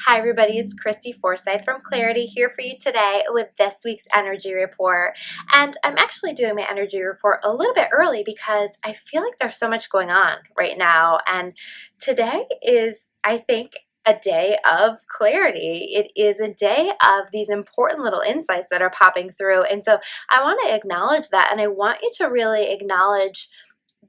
Hi everybody, it's Christy Forsyth from Clarity here for you today with this week's energy report. And I'm actually doing my energy report a little bit early because I feel like there's so much going on right now. And today is, I think, a day of clarity. It is a day of these important little insights that are popping through. And so I want to acknowledge that, and I want you to really acknowledge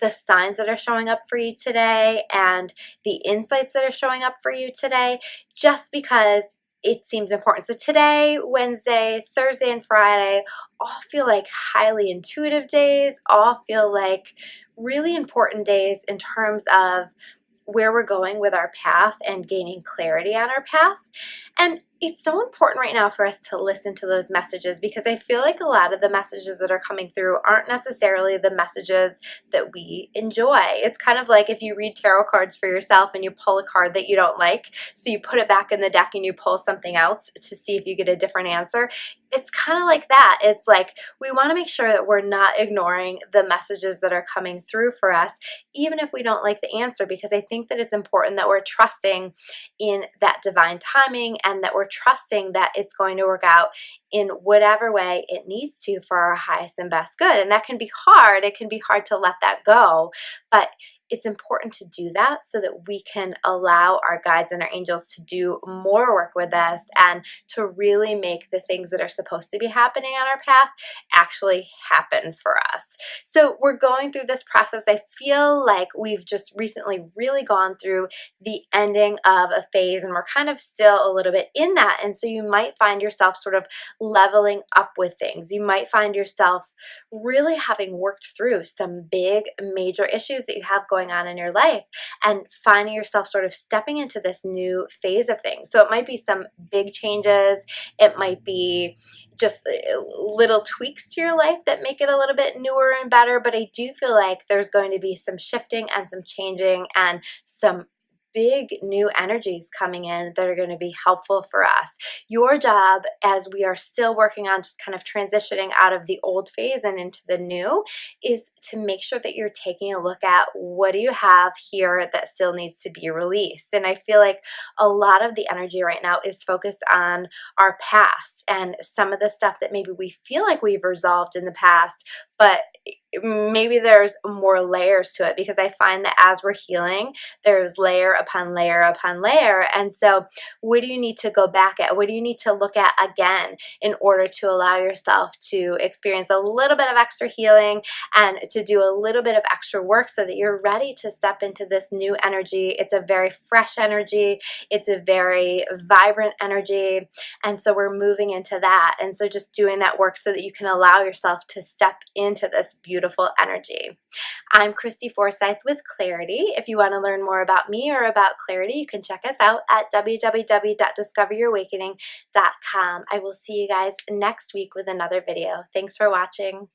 the signs that are showing up for you today and the insights that are showing up for you today, just because it seems important. So today, Wednesday, Thursday, and Friday all feel like highly intuitive days, all feel like really important days in terms of where we're going with our path and gaining clarity on our path. And it's so important right now for us to listen to those messages, because I feel like a lot of the messages that are coming through aren't necessarily the messages that we enjoy. It's kind of like if you read tarot cards for yourself and you pull a card that you don't like, so you put it back in the deck and you pull something else to see if you get a different answer. It's kind of like that. It's like we want to make sure that we're not ignoring the messages that are coming through for us, even if we don't like the answer, because I think that it's important that we're trusting in that divine timing and that we're trusting that it's going to work out in whatever way it needs to for our highest and best good. And that can be hard. It can be hard to let that go, but it's important to do that so that we can allow our guides and our angels to do more work with us and to really make the things that are supposed to be happening on our path actually happen for us. So we're going through this process. I feel like we've just recently really gone through the ending of a phase, and we're kind of still a little bit in that. And so you might find yourself sort of leveling up with things. You might find yourself really having worked through some big major issues that you have going on in your life and finding yourself sort of stepping into this new phase of things. So it might be some big changes. It might be just little tweaks to your life that make it a little bit newer and better. But I do feel like there's going to be some shifting and some changing and some big new energies coming in that are going to be helpful for us. Your job, as we are still working on just kind of transitioning out of the old phase and into the new, is to make sure that you're taking a look at what do you have here that still needs to be released. And I feel like a lot of the energy right now is focused on our past and some of the stuff that maybe we feel like we've resolved in the past, but maybe there's more layers to it, because I find that as we're healing, there's layer upon layer upon layer. And so what do you need to go back at? What do you need to look at again in order to allow yourself to experience a little bit of extra healing and to do a little bit of extra work so that you're ready to step into this new energy? It's a very fresh energy. It's a very vibrant energy. And so we're moving into that. And so just doing that work so that you can allow yourself to step into this beautiful energy. I'm Christy Forsyth with Clarity. If you want to learn more about me or about Clarity, you can check us out at www.discoveryyourawakening.com. I will see you guys next week with another video. Thanks for watching.